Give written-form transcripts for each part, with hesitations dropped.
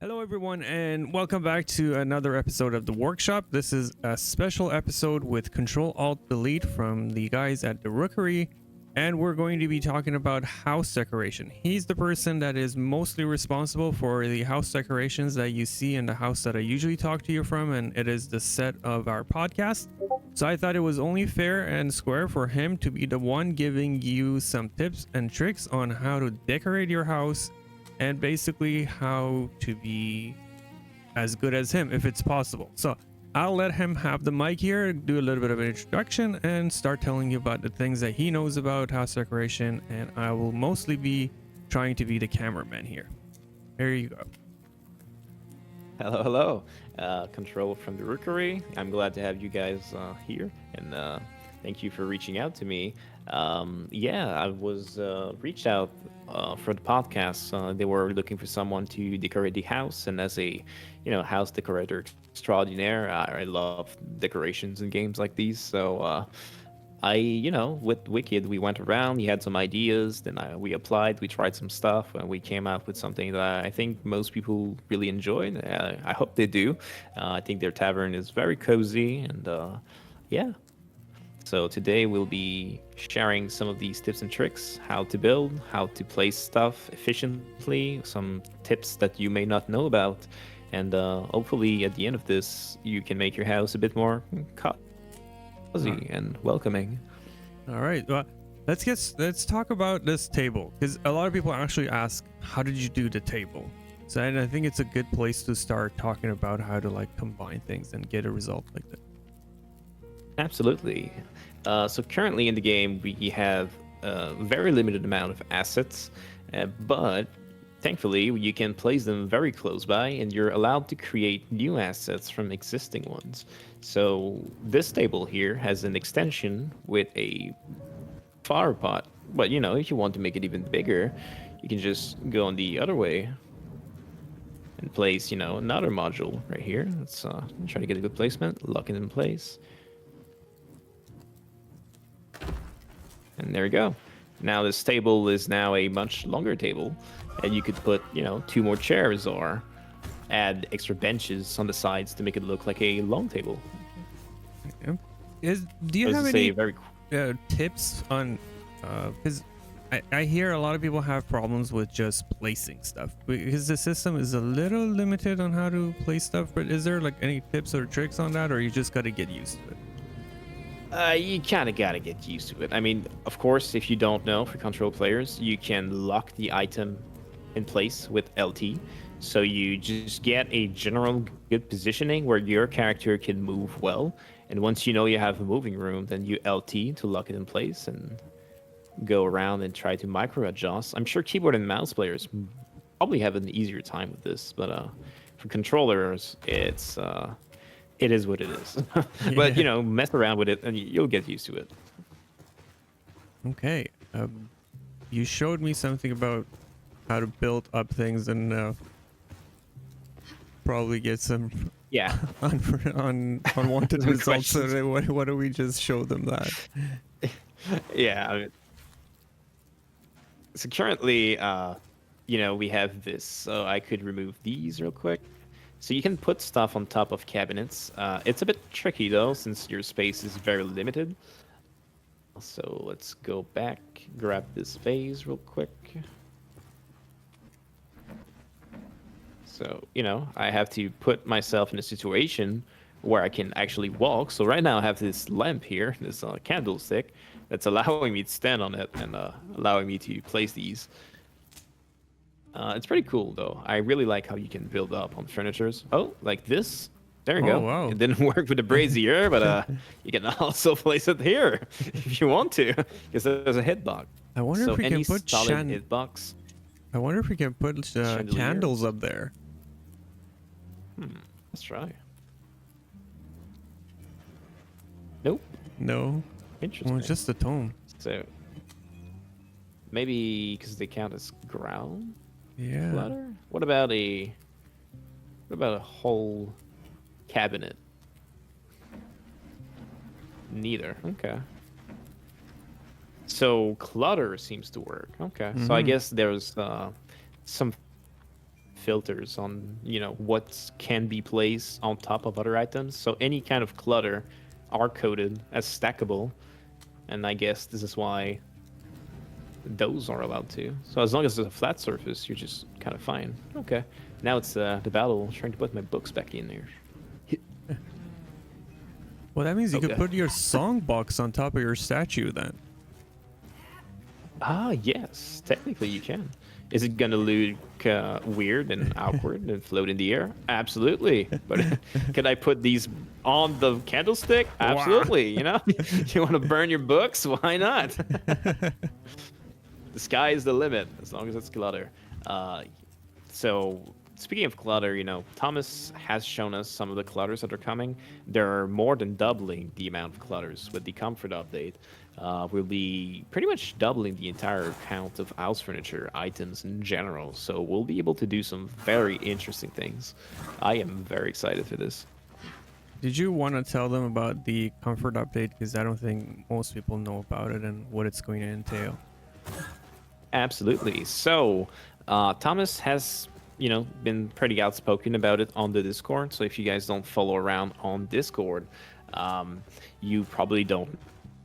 Hello, everyone, and welcome back to another episode of the workshop. This is a special episode with Control-Alt-Delete from the guys at the Rookery, and we're going to be talking about house decoration. He's the person that is mostly responsible for the house decorations that you see in the house that I usually talk to you from, and it is the set of our podcast. So I thought it was only fair and square for him to be the one giving you some tips and tricks on how to decorate your house and basically how to be as good as him if it's possible. So I'll let him have the mic here, do a little bit of an introduction, and start telling you about the things that he knows about house decoration, and I will mostly be trying to be the cameraman here. There you go. Hello. Control from the Rookery. I'm glad to have you guys here, and thank you for reaching out to me. I was reached out for the podcast. They were looking for someone to decorate the house, and as a house decorator extraordinaire, I love decorations in games like these. So with Wicked, we went around, he had some ideas, then we applied, we tried some stuff, and we came out with something that I think most people really enjoyed. I hope they do. I think their tavern is very cozy, and yeah. So today we'll be sharing some of these tips and tricks, how to build, how to place stuff efficiently, some tips that you may not know about, and hopefully at the end of this, you can make your house a bit more cozy and welcoming. All right, well, let's talk about this table, because a lot of people actually ask, how did you do the table? So and I think it's a good place to start talking about how to like combine things and get a result like that. Absolutely. So currently in the game, we have a very limited amount of assets, but thankfully you can place them very close by, and you're allowed to create new assets from existing ones. So this table here has an extension with a flower pot, but if you want to make it even bigger, you can just go on the other way and place, another module right here. Let's try to get a good placement, lock it in place. And there we go. Now this table is now a much longer table, and you could put, 2 more chairs or add extra benches on the sides to make it look like a long table. Do you have any tips on, because I hear a lot of people have problems with just placing stuff because the system is a little limited on how to place stuff, but is there like any tips or tricks on that, or you just got to get used to it? You kind of got to get used to it. I mean, of course, if you don't know, for control players, you can lock the item in place with LT. So you just get a general good positioning where your character can move well. And once you have a moving room, then you LT to lock it in place and go around and try to micro adjust. I'm sure keyboard and mouse players probably have an easier time with this, but for controllers, it is what it is. But mess around with it and you'll get used to it. Okay. You showed me something about how to build up things and probably get some unwanted results. So why don't we just show them that? Yeah. So currently, we have this. So I could remove these real quick. So you can put stuff on top of cabinets. It's a bit tricky though, since your space is very limited. So let's go back, grab this vase real quick. So, I have to put myself in a situation where I can actually walk. So right now I have this lamp here, this candlestick, that's allowing me to stand on it and allowing me to place these. It's pretty cool, though. I really like how you can build up on furnitures. Oh, like this. There you go. Wow. It didn't work with the brazier, but you can also place it here if you want to, because there's a hitbox. I wonder if we can put hitbox. I wonder if we can put candles up there. Let's try. Nope. No. Interesting. Well, it's just the tone. So maybe because they count as ground. Yeah. Clutter? What about a whole cabinet? Neither. Okay. So clutter seems to work. Okay. So I guess there's some filters on, what can be placed on top of other items. So any kind of clutter are coded as stackable, and I guess this is why those are allowed to. So as long as it's a flat surface, you're just kind of fine. Okay. Now it's the battle trying to put my books back in there. Well, that means you could Okay. put your song box on top of your statue then. Ah, yes. Technically, you can. Is it gonna look weird and awkward and float in the air? Absolutely. But can I put these on the candlestick? Absolutely. You want to burn your books? Why not? The sky is the limit, as long as it's clutter. So speaking of clutter, Thomas has shown us some of the clutters that are coming. They're more than doubling the amount of clutters with the comfort update. We'll be pretty much doubling the entire count of house furniture items in general. So we'll be able to do some very interesting things. I am very excited for this. Did you want to tell them about the comfort update? Because I don't think most people know about it and what it's going to entail. Absolutely. So Thomas has been pretty outspoken about it on the Discord. So if you guys don't follow around on Discord, you probably don't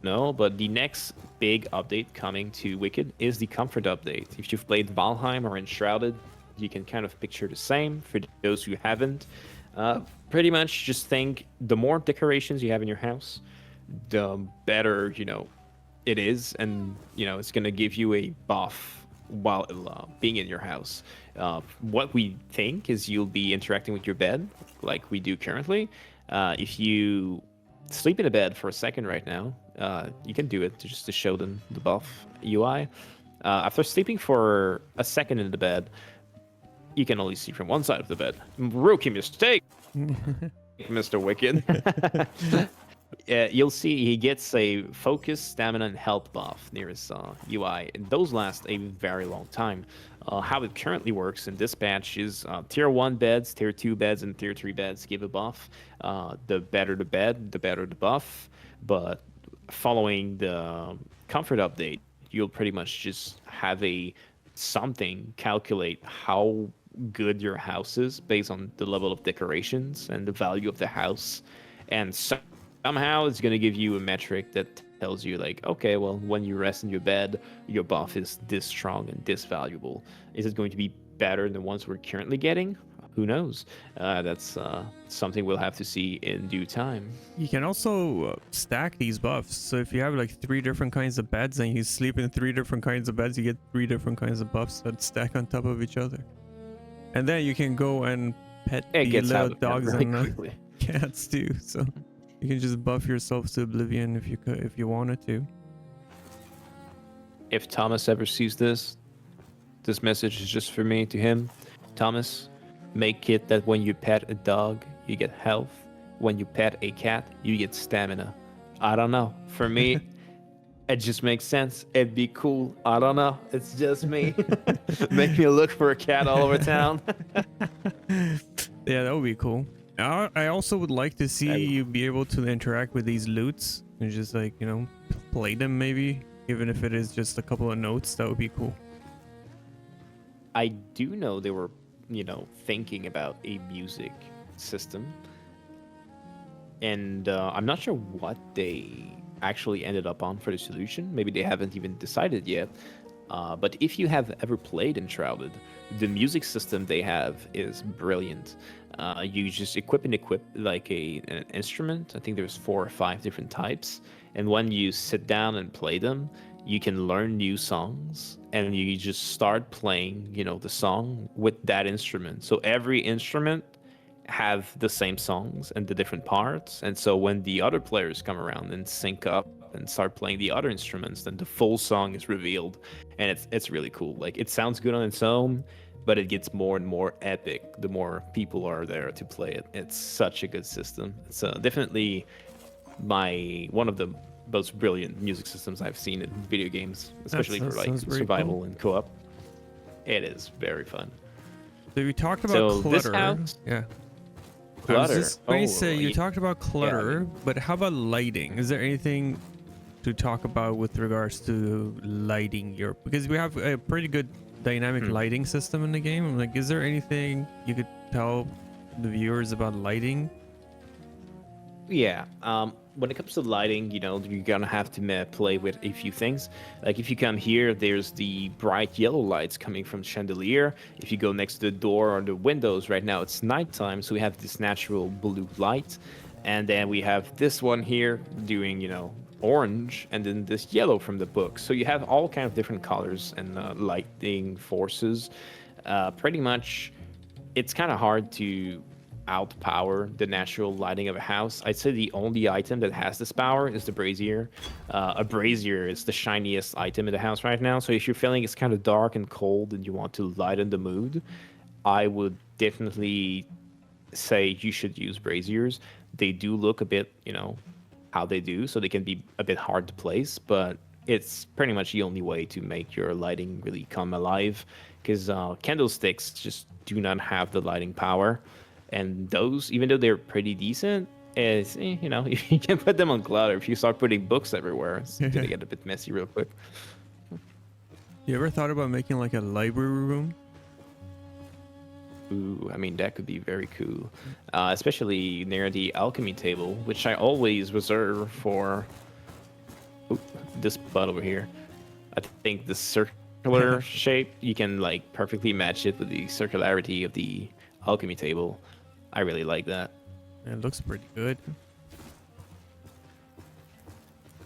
know, but the next big update coming to Wicked is the comfort update. If you've played Valheim or Enshrouded, you can kind of picture the same. For those who haven't, pretty much just think the more decorations you have in your house, the better it is, and it's going to give you a buff while being in your house. What we think is you'll be interacting with your bed like we do currently. If you sleep in a bed for a second right now, you can do it just to show them the buff UI. After sleeping for a second in the bed, you can only see from one side of the bed. Rookie mistake, Mr. Wicked. You'll see he gets a focus, stamina, and health buff near his UI, and those last a very long time. How it currently works in dispatch is tier 1 beds, tier 2 beds, and tier 3 beds give a buff. The better the bed, the better the buff. But following the comfort update, you'll pretty much just have something calculate how good your house is based on the level of decorations and the value of the house. And somehow it's going to give you a metric that tells you like, okay, well, when you rest in your bed, your buff is this strong and this valuable. Is it going to be better than the ones we're currently getting? Who knows? That's something we'll have to see in due time. You can also stack these buffs. So if you have like 3 different kinds of beds and you sleep in 3 different kinds of beds, you get 3 different kinds of buffs that stack on top of each other. And then you can go and pet the little dogs really and quickly. cats too. So you can just buff yourself to oblivion if you wanted to. If Thomas ever sees this message is just for me to him. Thomas, make it that when you pet a dog, you get health. When you pet a cat, you get stamina. I don't know. For me, it just makes sense. It'd be cool. I don't know. It's just me. Make me look for a cat all over town. Yeah, that would be cool. I also would like to see you be able to interact with these loots and just like, play them maybe, even if it is just a couple of notes. That would be cool. I do know they were, thinking about a music system. And I'm not sure what they actually ended up on for the solution. Maybe they haven't even decided yet. But if you have ever played Enshrouded, the music system they have is brilliant. You just equip like an instrument. I think there's 4 or 5 different types. And when you sit down and play them, you can learn new songs, and you just start playing, the song with that instrument. So every instrument have the same songs and the different parts. And so when the other players come around and sync up and start playing the other instruments, then the full song is revealed, and it's really cool. Like, it sounds good on its own, but it gets more and more epic the more people are there to play it. It's such a good system. It's definitely one of the most brilliant music systems I've seen in video games, especially for like survival and co-op. It is very fun. So we talked about clutter. This house, yeah. Clutter. I was just going to say, you talked about clutter, but how about lighting? Is there anything to talk about with regards to lighting because we have a pretty good dynamic lighting system in the game. I'm like, is there anything you could tell the viewers about lighting? Yeah. When it comes to lighting, you're gonna have to play with a few things. Like if you come here, there's the bright yellow lights coming from chandelier. If you go next to the door or the windows, right now it's nighttime, so we have this natural blue light, and then we have this one here doing, orange, and then this yellow from the book. So you have all kind of different colors and lighting forces. Pretty much, it's kind of hard to outpower the natural lighting of a house. I'd say the only item that has this power is the brazier. A brazier is the shiniest item in the house right now. So if you're feeling it's kind of dark and cold and you want to lighten the mood, I would definitely say you should use braziers. They do look a bit, how they do, so they can be a bit hard to place, but it's pretty much the only way to make your lighting really come alive, because candlesticks just do not have the lighting power. And those, even though they're pretty decent, is you can put them on clutter. If you start putting books everywhere, it's gonna get a bit messy real quick. You ever thought about making like a library room? Ooh, I mean, that could be very cool, especially near the alchemy table, which I always reserve for this spot over here. I think the circular shape, you can like perfectly match it with the circularity of the alchemy table. I really like that. It looks pretty good.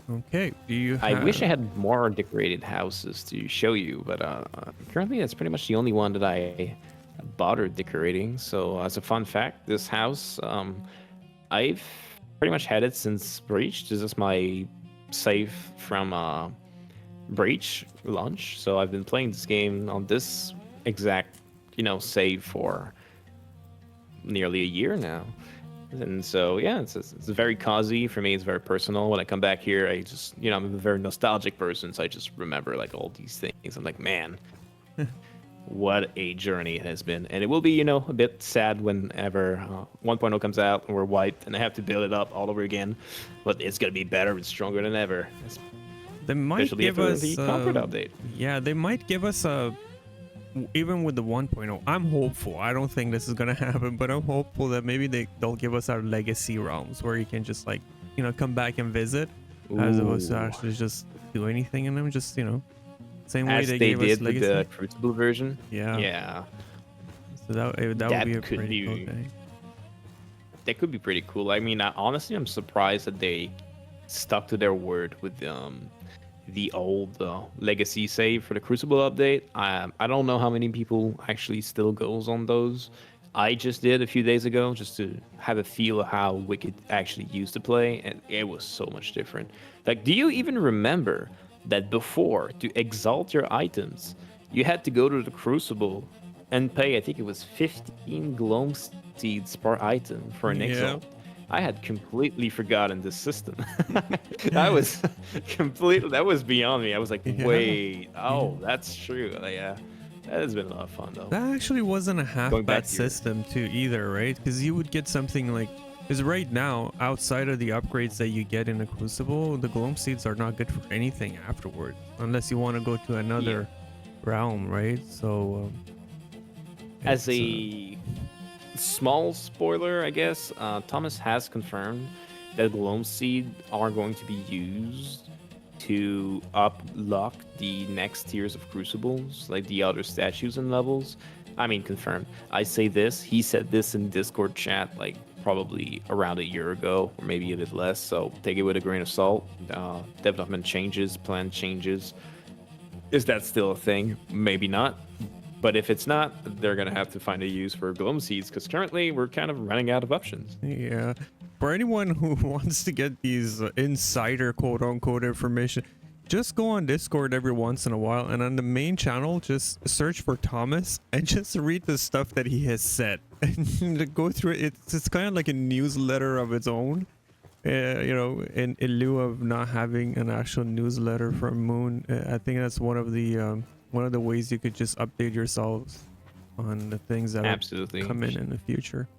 Okay, do you I wish I had more decorated houses to show you, but currently that's pretty much the only one that I bothered decorating. So as a fun fact, this house, I've pretty much had it since Breach. This is my save from Breach launch. So I've been playing this game on this exact, save for nearly a year now. And so, yeah, it's very cozy for me. It's very personal. When I come back here, I just, I'm a very nostalgic person. So I just remember like all these things. I'm like, man, what a journey it has been. And it will be, a bit sad whenever 1.0 comes out and we're wiped and I have to build it up all over again. But it's going to be better and stronger than ever. They might give us the comfort update. Yeah, they might give us even with the 1.0, I'm hopeful. I don't think this is gonna happen, but I'm hopeful that maybe they'll give us our legacy realms where you can just like, come back and visit. Ooh. As opposed to actually just do anything in them. Just, same way they gave us legacy. With the Crucible version. Yeah. Yeah. So that would be a pretty cool thing. That could be pretty cool. I mean, honestly, I'm surprised that they stuck to their word with the old legacy save for the Crucible update. I don't know how many people actually still goes on those. I just did a few days ago just to have a feel of how Wicked actually used to play, and it was so much different. Like, do you even remember that before, to exalt your items, you had to go to the Crucible and pay, I think it was 15 gloam seeds per item for an exalt? I had completely forgotten this system. That was beyond me. I was like, wait, that's true. Yeah, that has been a lot of fun though. That actually wasn't a half bad system too either, right? Because you would get something like, because right now, outside of the upgrades that you get in the Crucible, the gloam seeds are not good for anything afterward, unless you want to go to another realm, right? So, as a small spoiler, I guess, Thomas has confirmed that gloam seed are going to be used to uplock the next tiers of crucibles, like the other statues and levels. I mean, confirmed. I say this, he said this in Discord chat like probably around a year ago, or maybe a bit less, so take it with a grain of salt. Development changes, plan changes. Is that still a thing? Maybe not. But if it's not, they're going to have to find a use for gloam seeds, because currently we're kind of running out of options. Yeah. For anyone who wants to get these insider quote-unquote information, just go on Discord every once in a while, and on the main channel, just search for Thomas and just read the stuff that he has said. And go through it. It's kind of like a newsletter of its own. In lieu of not having an actual newsletter from Moon, I think that's one of the ways you could just update yourselves on the things that will come in the future.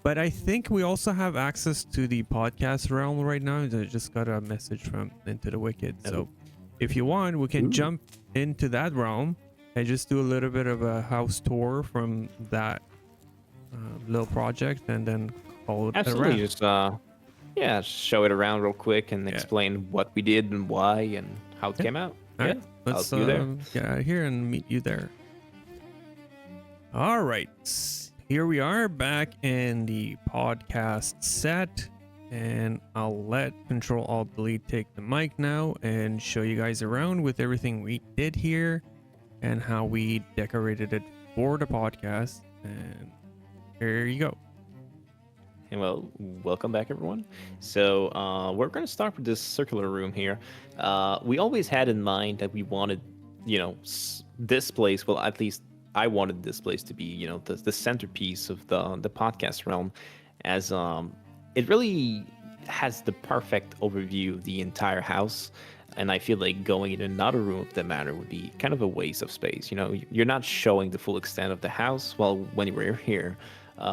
But I think we also have access to the podcast realm right now. I just got a message from Into the Wicked. So if you want, we can jump into that realm and just do a little bit of a house tour from that little project, and then call it a Absolutely. wrap. Just yeah, just show it around real quick and Yeah. explain what we did and why and how it Yeah. came out. All Yeah, right. I'll Let's see you there. get out of here and meet you there. All right. Here we are back in the podcast set, and I'll let CtrlAltDelete take the mic now and show you guys around with everything we did here and how we decorated it for the podcast. And here you go. And well, welcome back, everyone. So we're going to start with this circular room here. We always had in mind that we wanted, this place. Well, at least I wanted this place to be, the centerpiece of the podcast realm, as it really has the perfect overview of the entire house. And I feel like going in another room of that matter would be kind of a waste of space. You're not showing the full extent of the house. Well, when we're here,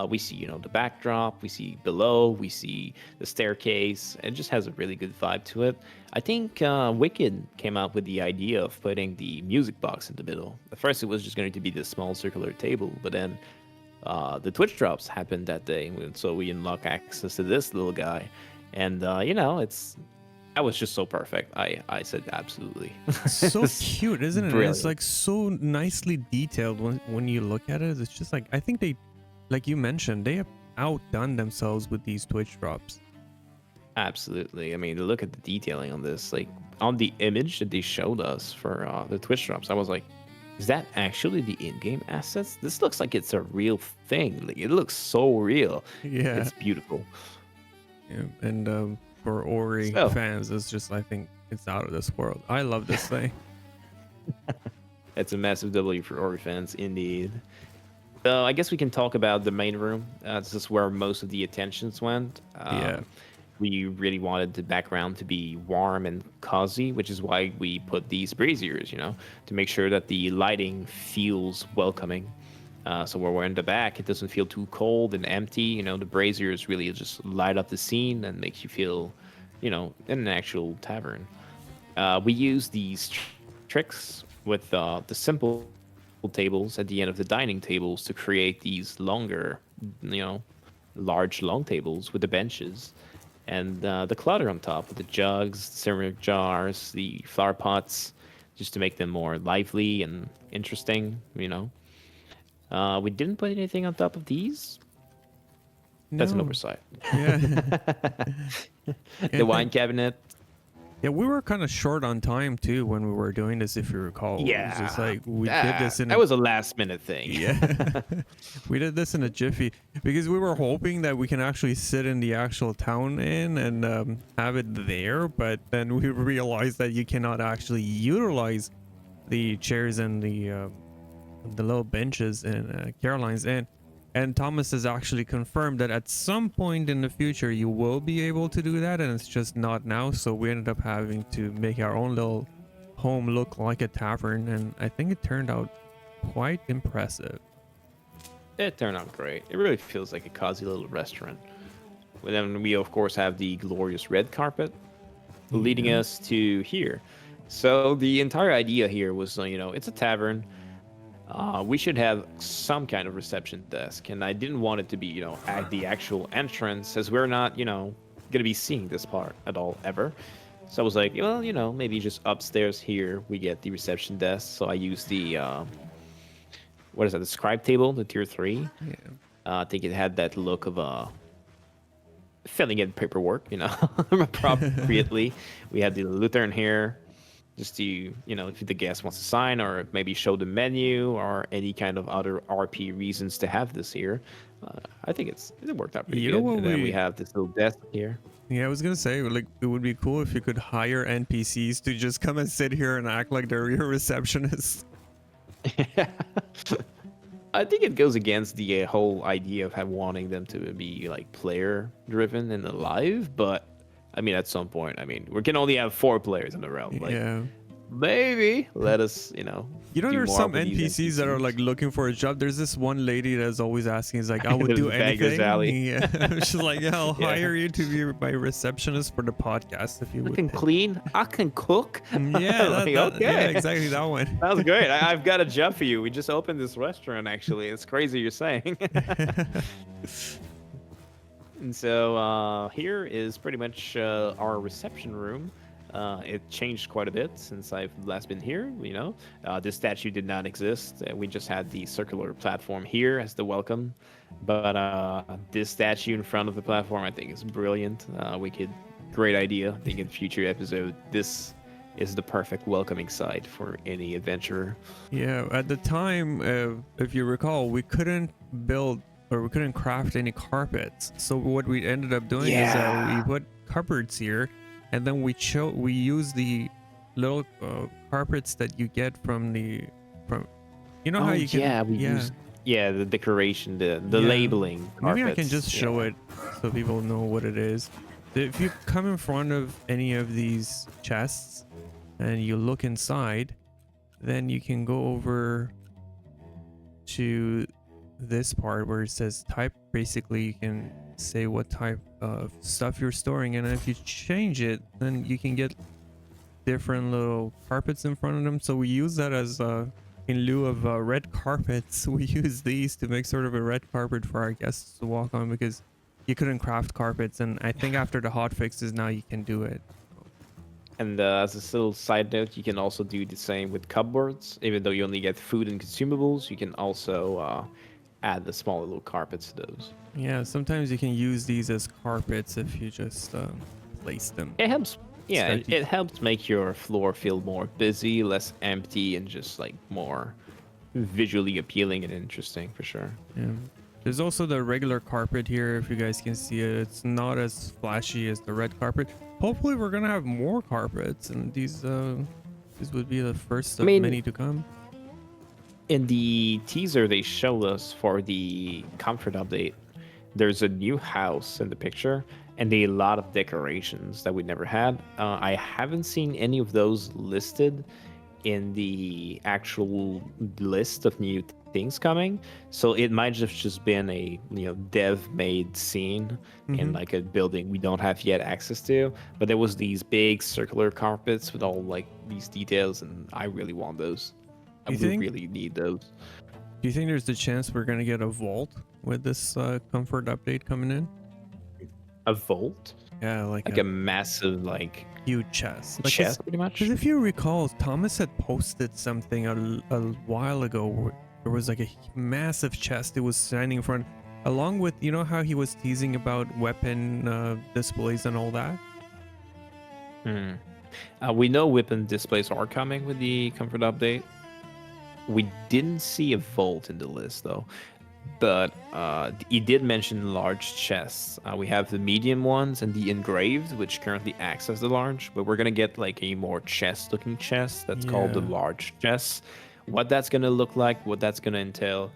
we see, the backdrop, we see below, we see the staircase. It just has a really good vibe to it. I think Wicked came up with the idea of putting the music box in the middle. At first, it was just going to be this small circular table, but then the Twitch drops happened that day, and so we unlock access to this little guy. And, that was just so perfect. I said absolutely. So cute, isn't it? Brilliant. It's like so nicely detailed when you look at it. It's just like, I think they, like you mentioned, they have outdone themselves with these Twitch drops. Absolutely. I mean, look at the detailing on this. Like, on the image that they showed us for the Twitch drops, I was like, is that actually the in-game assets? This looks like it's a real thing. Like, it looks so real. Yeah. It's beautiful. Yeah. And for Ori So- fans, it's just, I think it's out of this world. I love this thing. It's a massive W for Ori fans, indeed. So I guess we can talk about the main room. This is where most of the attentions went. Yeah. We really wanted the background to be warm and cozy, which is why we put these braziers, to make sure that the lighting feels welcoming. So when we're in the back, it doesn't feel too cold and empty. The braziers really just light up the scene and makes you feel, in an actual tavern. We use these tricks with the simple tables at the end of the dining tables to create these longer, large long tables with the benches. And the clutter on top with the jugs, ceramic jars, the flower pots, just to make them more lively and interesting, We didn't put anything on top of these. That's an No. oversight. Yeah. The wine cabinet. Yeah, we were kind of short on time too when we were doing this, if you recall. It was just like we did this in that was a last minute thing. yeah. We did this in a jiffy because we were hoping that we can actually sit in the actual town inn and have it there, but then we realized that you cannot actually utilize the chairs and the little benches in Caroline's Inn. And Thomas has actually confirmed that at some point in the future you will be able to do that, and it's just not now. So we ended up having to make our own little home look like a tavern, and I think it turned out quite impressive. It turned out great. It really feels like a cozy little restaurant. And then we, of course, have the glorious red carpet leading us to here. So the entire idea here was, it's a tavern. We should have some kind of reception desk, and I didn't want it to be, at the actual entrance, as we're not, going to be seeing this part at all ever. So I was like, well, maybe just upstairs here we get the reception desk. So I used the, what is that, the scribe table, the tier 3. Yeah. I think it had that look of filling in paperwork, appropriately. We had the Lutheran here. Just to, if the guest wants to sign or maybe show the menu or any kind of other RP reasons to have this here. I think it worked out pretty You know good. what And then we- we have this little desk here. Yeah, I was gonna say, like, it would be cool if you could hire NPCs to just come and sit here and act like they're your receptionists. I think it goes against the whole idea of wanting them to be like player driven and alive, but I mean, at some point, we can only have 4 players in the realm. Like, Yeah. maybe let us, You know, do there's more some with these NPCs that are like NPCs. looking for a job. There's this one lady that's always asking, is like, I would The do Vegas anything. Alley. Yeah. She's like, yeah, I'll Yeah. hire you to be my receptionist for the podcast if you I would can pay. clean. I can cook. Yeah, Like, yeah, okay. exactly that one. Sounds great. I've got a job for you. We just opened this restaurant, actually. It's crazy you're saying. And so here is pretty much our reception room. It changed quite a bit since I've last been here. This statue did not exist. We just had the circular platform here as the welcome. But this statue in front of the platform, I think, is brilliant. Great idea. I think in future episode, this is the perfect welcoming site for any adventurer. Yeah, at the time, if you recall, we couldn't build or we couldn't craft any carpets. So what we ended up doing is that we Yeah. put cupboards here, and then we use the little carpets that you get from you know how Oh you can yeah, we used the decoration, the yeah. labeling Maybe I can carpets. just show Yeah. it so people know what it is. If you come in front of any of these chests and you look inside, then you can go over to this part where it says type. Basically, you can say what type of stuff you're storing, and if you change it, then you can get different little carpets in front of them. So we use that as in lieu of red carpets. We use these to make sort of a red carpet for our guests to walk on, because you couldn't craft carpets, and I think after the hot fixes now you can do it. And as a little side note, you can also do the same with cupboards. Even though you only get food and consumables, you can also add the small little carpets to those. Yeah, sometimes you can use these as carpets if you just place them. It helps. Yeah, Steady. it helps make your floor feel more busy, less empty, and just like more visually appealing and interesting for sure. Yeah. There's also the regular carpet here, if you guys can see it. It's not as flashy as the red carpet. Hopefully we're gonna have more carpets, and these would be the first of many to come. In the teaser they showed us for the comfort update, there's a new house in the picture and a lot of decorations that we never had. I haven't seen any of those listed in the actual list of new things coming, so it might have just been a dev made scene in like a building we don't have yet access to. But there was these big circular carpets with all like these details, and I really want those. I would really need those. Do you think there's a chance we're gonna get a vault with this comfort update coming in? A vault? Yeah, like a massive huge chest. Chest, pretty much. Because if you recall, Thomas had posted something a while ago where there was like a massive chest it was standing in front, along with, you know how he was teasing about weapon displays and all that. We know weapon displays are coming with the comfort update. We didn't see a vault in the list though, but he did mention large chests. We have the medium ones and the engraved, which currently acts as the large, but we're gonna get like a more chest looking chest that's called the large chest. What that's gonna look like, what that's gonna entail,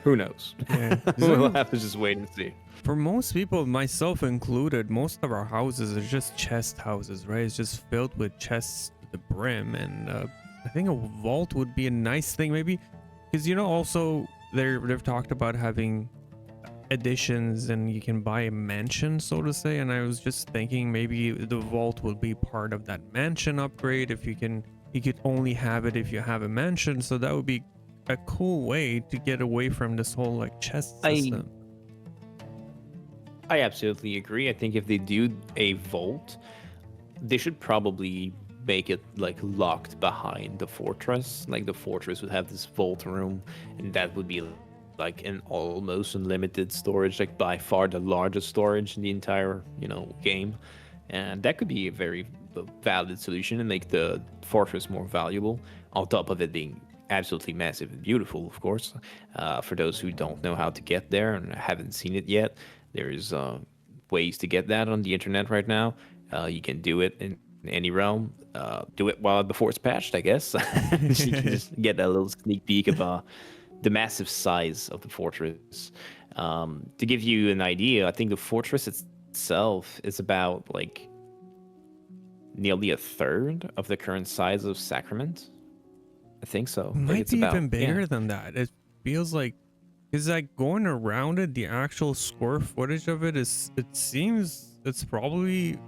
who knows? Yeah. We'll have to just wait and see. For most people, myself included, most of our houses are just chest houses, right? It's just filled with chests to the brim, and I think a vault would be a nice thing, maybe, because also they've talked about having additions and you can buy a mansion, so to say, and I was just thinking maybe the vault would be part of that mansion upgrade. If you could only have it if you have a mansion, so that would be a cool way to get away from this whole like chest system. I absolutely agree. I think if they do a vault, they should probably make it like locked behind the fortress. Like the fortress would have this vault room, and that would be like an almost unlimited storage, like by far the largest storage in the entire game. And that could be a very valid solution and make the fortress more valuable, on top of it being absolutely massive and beautiful, of course. For those who don't know how to get there and haven't seen it yet, there's ways to get that on the internet right now. You can do it in any realm. Do it before it's patched, I guess. You can just get a little sneak peek of the massive size of the fortress. To give you an idea, I think the fortress itself is about like nearly a third of the current size of Sacrament. I think so. Like Might it's be about, even bigger than that. It feels like, it's like going around it, the actual square footage of it is, it seems it's probably,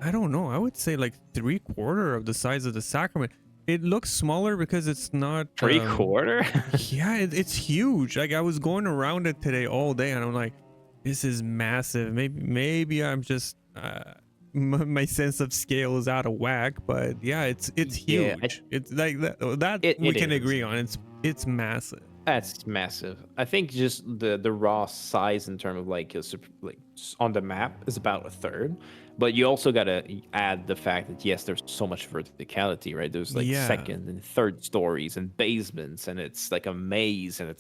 I don't know, I would say like 3/4 of the size of the Sacrament. It looks smaller because it's not three quarter. yeah, it's huge. Like I was going around it today all day and I'm like, this is massive. Maybe I'm just my sense of scale is out of whack, but yeah, it's Yeah, huge. It's like that we it can is. agree on. It's massive. That's massive. I think just the raw size in terms of like on the map is about a third, but you also gotta add the fact that yes, there's so much verticality, right? There's like Yeah. second and third stories and basements, and it's like a maze, and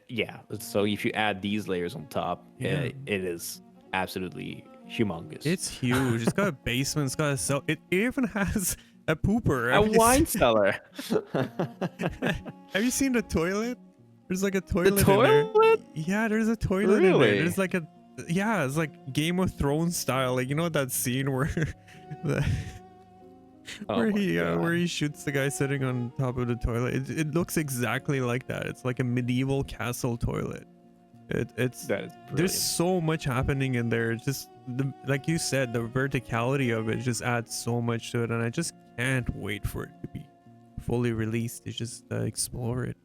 yeah. So if you add these layers on top, Yeah. it is absolutely humongous. It's huge. It's got a basement. It's got a cell. It even has a pooper. A wine cellar. Have you seen the toilet? There's like a The toilet in there. toilet? Yeah, there's a toilet in there. Really? There's like a, yeah, it's like Game of Thrones style. Like, you know that scene where the, Oh where my God. he shoots the guy sitting on top of the toilet. It looks exactly like that. It's like a medieval castle toilet. It's That is there's brilliant. so much happening in there. It's just like you said, the verticality of it just adds so much to it, and I just can't wait for it to be fully released to just explore it.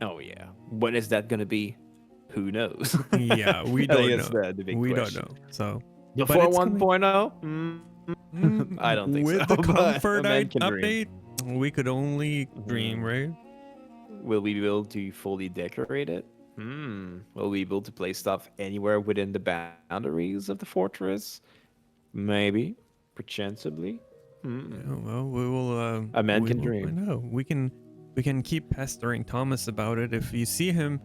Oh yeah. When is that gonna be? Who knows? Yeah, we I think don't it's know. the big We don't question. know. So Before it's coming. 1.0? I don't think With so. the but comfort a man can dream. update, we could only dream, Mhm. right? Will we be able to fully decorate it? Will we be able to place stuff anywhere within the boundaries of the fortress? Maybe. Perchensibly. Yeah, well, we will. A man We can will dream. find out. We can keep pestering Thomas about it. If you see him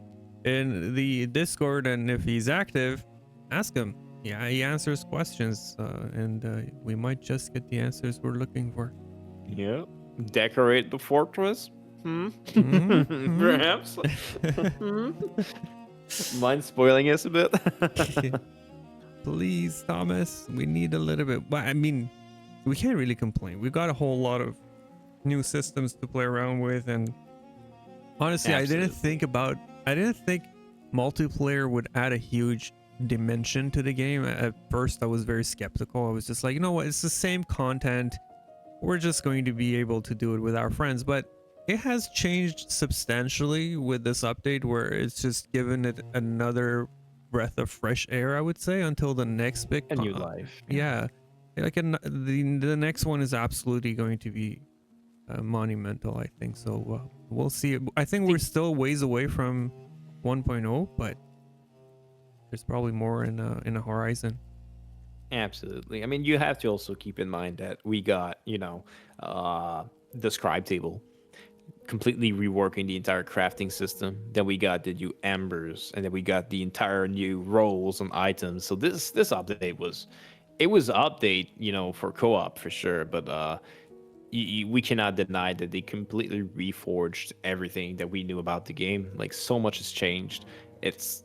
in the Discord and if he's active, ask him. Yeah, he answers questions, and we might just get the answers we're looking for. Yeah. Decorate the fortress? Mhm, Perhaps. Mind spoiling us a bit? mhm. Please, Thomas, we need a little bit. But I mean, we can't really complain. We've got a whole lot of new systems to play around with, and honestly, Absolutely. I didn't think multiplayer would add a huge dimension to the game. At first, I was very skeptical. I was just like, you know what? It's the same content. We're just going to be able to do it with our friends. But it has changed substantially with this update, where it's just given it another breath of fresh air, I would say, until the next big A new life. yeah, like the next one is absolutely going to be monumental, I think. So we'll see. I think we're still ways away from 1.0, but there's probably more in a horizon. Absolutely. I mean, you have to also keep in mind that we got, the scribe table completely reworking the entire crafting system. Then we got the new embers, and then we got the entire new roles and items. So this update was update, for co-op for sure, but we cannot deny that they completely reforged everything that we knew about the game. Like so much has changed. It's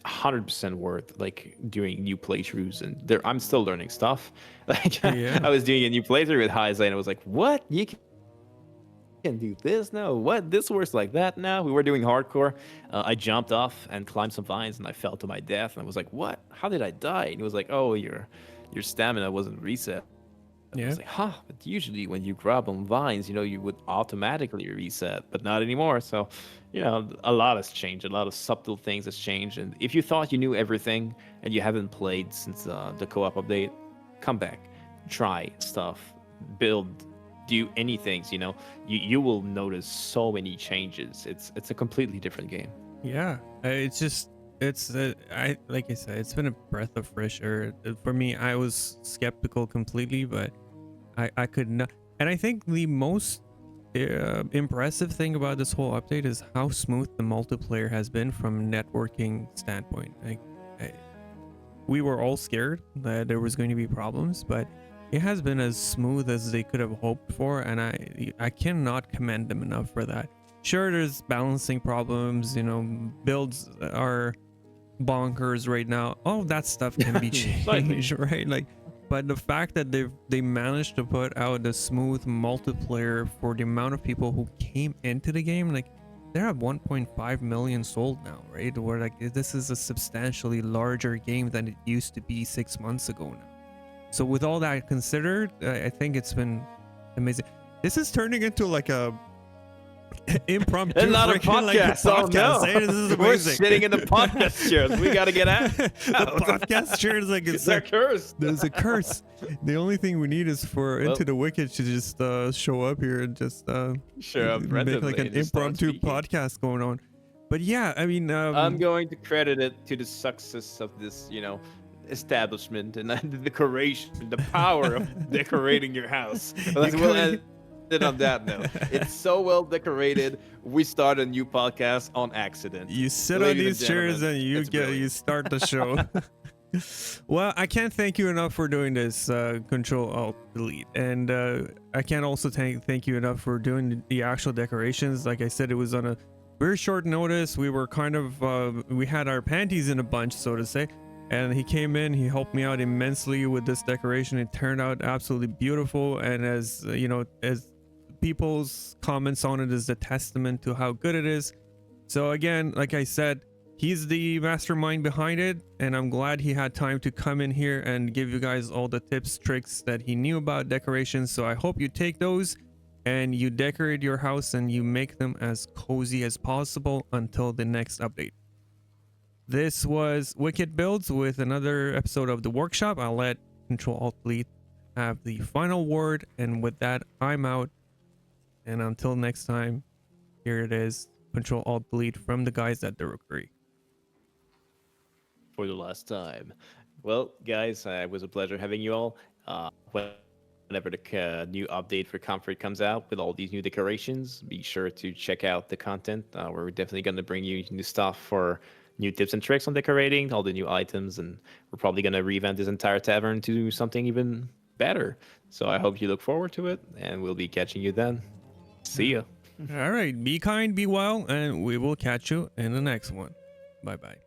100% worth like doing new playthroughs, and I'm still learning stuff. Like Yeah. I was doing a new playthrough with Heisei, and I was like, what, you can do this now? What, this works like that now? We were doing hardcore. I jumped off and climbed some vines, and I fell to my death, and I was like, what, how did I die? And he was like, oh, your stamina wasn't reset. I Yeah. was like, huh, but usually when you grab on vines, you would automatically reset, but not anymore. So, a lot has changed. A lot of subtle things has changed. And if you thought you knew everything and you haven't played since the co-op update, come back, try stuff, build, do any things. You will notice so many changes. It's a completely different game. Yeah. It's just I like I said, it's been a breath of fresh air. For me, I was skeptical completely, but I could not. And I think the most impressive thing about this whole update is how smooth the multiplayer has been from networking standpoint. Like, I, we were all scared that there was going to be problems, but it has been as smooth as they could have hoped for, and I cannot commend them enough for that. Sure, there's balancing problems, builds are bonkers right now. All of that stuff can be Slightly. changed, right? Like, but the fact that they managed to put out the smooth multiplayer for the amount of people who came into the game, like they're at 1.5 million sold now, right? Where like this is a substantially larger game than it used to be 6 months ago now. So with all that considered, I think it's been amazing. This is turning into like a impromptu and not a freaking, podcast. like, podcast. Oh, no. Hey, this is We're amazing. sitting in the podcast chairs. We got to get out. The podcast chairs, like it's They're like, cursed. there's a curse. The only thing we need is for Into the Wicked to just show up here and just Sure, make like an impromptu podcast going on. But yeah, I mean, I'm going to credit it to the success of this, establishment and the decoration, the power of decorating your house. We'll end it on that note. It's so well decorated. We start a new podcast on accident. You sit on these chairs and you start the show. Well, I can't thank you enough for doing this, Control-Alt-Delete, and I can't also thank you enough for doing the actual decorations. Like I said, it was on a very short notice. We were kind of we had our panties in a bunch, so to say, and he came in, he helped me out immensely with this decoration. It turned out absolutely beautiful, and as as people's comments on it is a testament to how good it is. So again, like I said, he's the mastermind behind it, and I'm glad he had time to come in here and give you guys all the tips, tricks that he knew about decorations. So I hope you take those and you decorate your house and you make them as cozy as possible until the next update. This was WickedBuilds with another episode of the workshop. I'll let Control-Alt-Delete have the final word, and with that, I'm out. And until next time, here it is, Control-Alt-Delete from the guys at the Rookery. For the last time. Well, guys, it was a pleasure having you all. Whenever the new update for Comfort comes out with all these new decorations, be sure to check out the content. We're definitely going to bring you new stuff for new tips and tricks on decorating, all the new items, and we're probably going to revamp this entire tavern to do something even better. So I hope you look forward to it, and we'll be catching you then. See ya. All right, be kind, be well, and we will catch you in the next one. Bye bye.